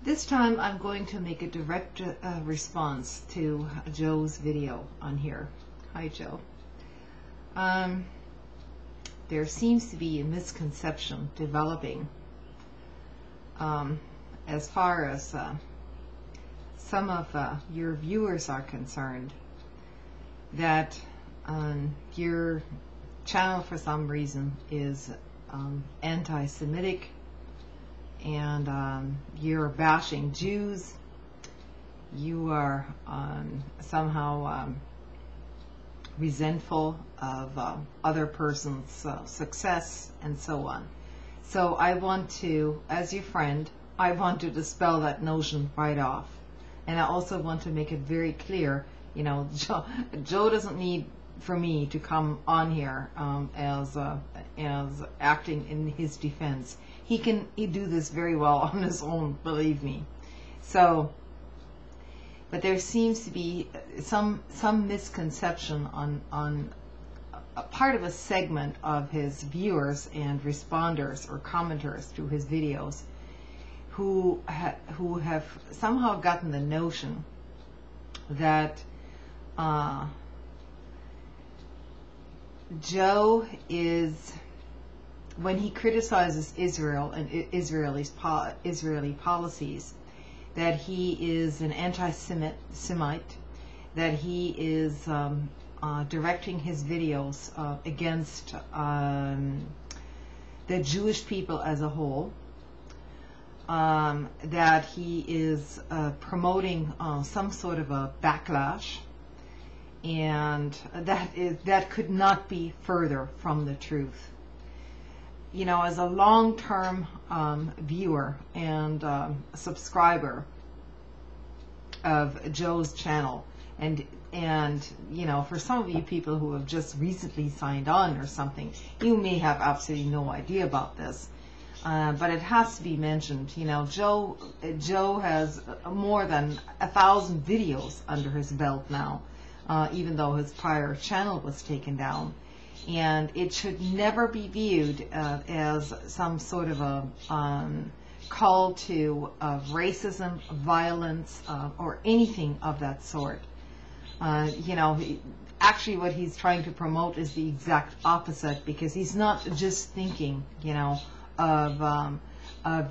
This time I'm going to make a direct response to Joe's video on here. Hi, Joe. There seems to be a misconception developing as far as some of your viewers are concerned, that your channel for some reason is anti-Semitic, and you're bashing Jews. You are somehow resentful of other person's success, and so on. So I want to, as your friend, I want to dispel that notion right off. And I also want to make it very clear, you know, Joe doesn't need for me to come on here as acting in his defense. He do this very well on his own, believe me. So, but there seems to be some misconception on a part of a segment of his viewers and responders or commenters to his videos, who have somehow gotten the notion that Joe is, when he criticizes Israel and Israeli policies, that he is an anti-Semite, that he is directing his videos against the Jewish people as a whole, that he is promoting some sort of a backlash, and that could not be further from the truth. You know, as a long-term viewer and subscriber of Joe's channel, and you know, for some of you people who have just recently signed on or something, you may have absolutely no idea about this, but it has to be mentioned. You know, Joe has more than 1,000 videos under his belt now, even though his prior channel was taken down. And it should never be viewed as some sort of a call to racism, violence, or anything of that sort. You know, actually what he's trying to promote is the exact opposite, because he's not just thinking, you know, of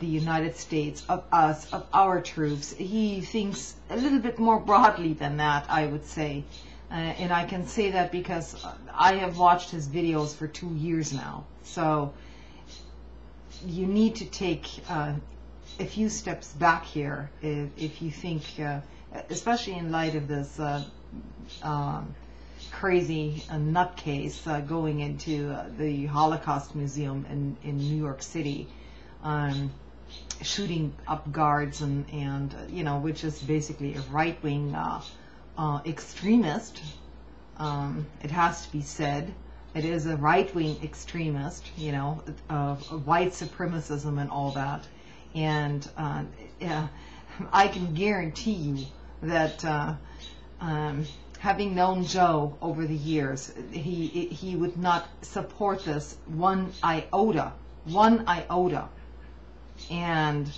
the United States, of us, of our troops. He thinks a little bit more broadly than that, I would say. And I can say that because I have watched his videos for 2 years now. So you need to take a few steps back here if you think, especially in light of this crazy nutcase going into the Holocaust Museum in New York City, shooting up guards, and you know, which is basically a right-wing extremist. It has to be said. It is a right-wing extremist, you know, of white supremacism and all that. And I can guarantee you that having known Joe over the years, he would not support this one iota. And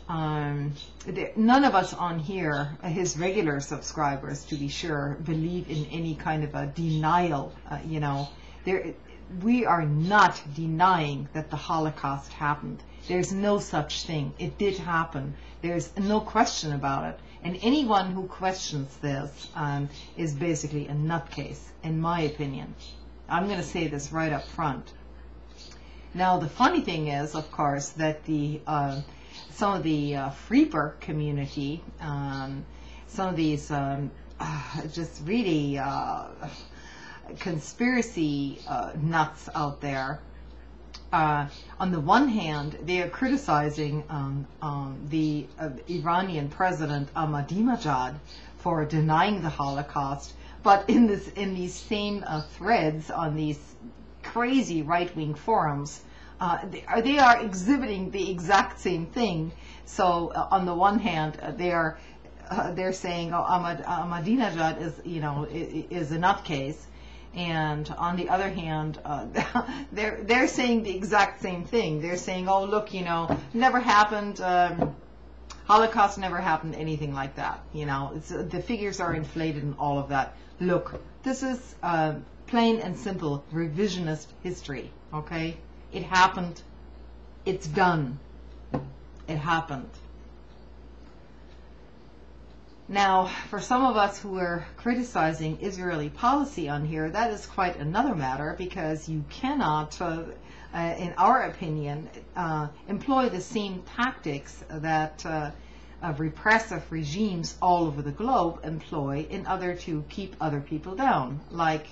none of us on here, his regular subscribers to be sure, believe in any kind of a denial. You know, we are not denying that the Holocaust happened. There's no such thing. It did happen. There's no question about it. And anyone who questions this is basically a nutcase, in my opinion. I'm going to say this right up front. Now, the funny thing is, of course, that some of the Freeper community, some of these just really conspiracy nuts out there, on the one hand, they are criticizing the Iranian president Ahmadinejad for denying the Holocaust, but in these same threads on these crazy right-wing forums, they are exhibiting the exact same thing. So on the one hand, they're saying, oh, Ahmadinejad is, you know, is a nutcase, and on the other hand, they're saying the exact same thing. They're saying, oh, look, you know, never happened. Holocaust never happened, anything like that. You know, the figures are inflated and all of that. Look, this is plain and simple revisionist history, okay? It happened. It's done. It happened. Now, for some of us who are criticizing Israeli policy on here, that is quite another matter, because you cannot, in our opinion, employ the same tactics that repressive regimes all over the globe employ in order to keep other people down, like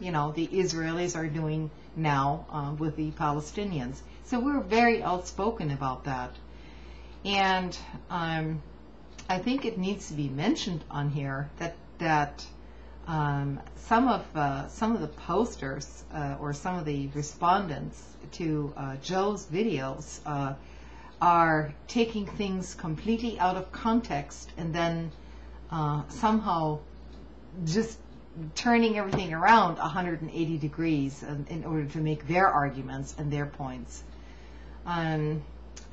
you know, the Israelis are doing now with the Palestinians. So we're very outspoken about that, and I think it needs to be mentioned on here that some of the posters or some of the respondents to Joe's videos are taking things completely out of context and then somehow just turning everything around 180 degrees in order to make their arguments and their points.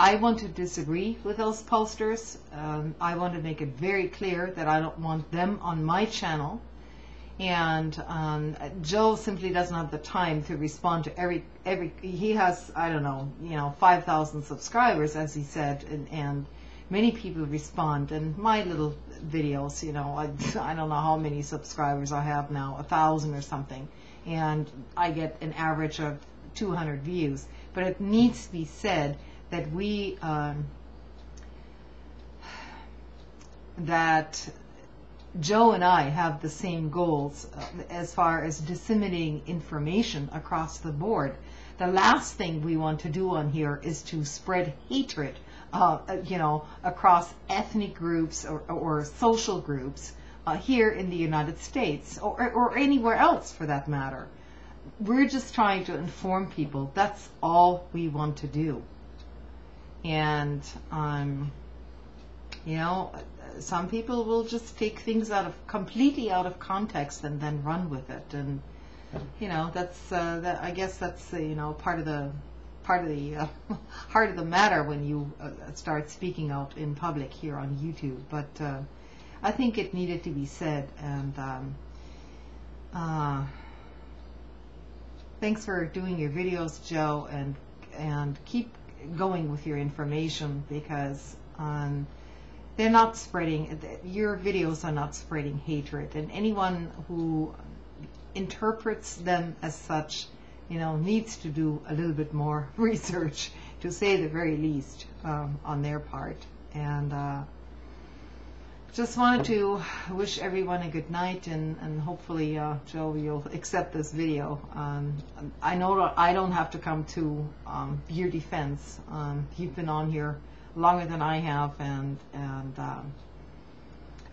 I want to disagree with those posters. I want to make it very clear that I don't want them on my channel. And Joe simply doesn't have the time to respond to every. He has, I don't know, 5,000 subscribers, as he said, and many people respond. And my little videos, I don't know how many subscribers I have now, 1,000 or something, and I get an average of 200 views. But it needs to be said that that Joe and I have the same goals as far as disseminating information across the board. The last thing we want to do on here is to spread hatred, across ethnic groups or social groups here in the United States or anywhere else for that matter. We're just trying to inform people. That's all we want to do. And some people will just take things completely out of context and then run with it, and that's I guess that's part of the heart of the matter when you start speaking out in public here on YouTube. But I think it needed to be said, and thanks for doing your videos, Joe, and keep going with your information, because they're not spreading, your videos are not spreading hatred, and anyone who interprets them as such, needs to do a little bit more research, to say the very least, on their part. And just wanted to wish everyone a good night, and hopefully, Joe, you'll accept this video. I know that I don't have to come to your defense. You've been on here longer than I have, and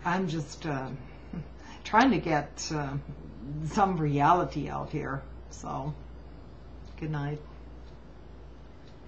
I'm just trying to get some reality out here. So, good night.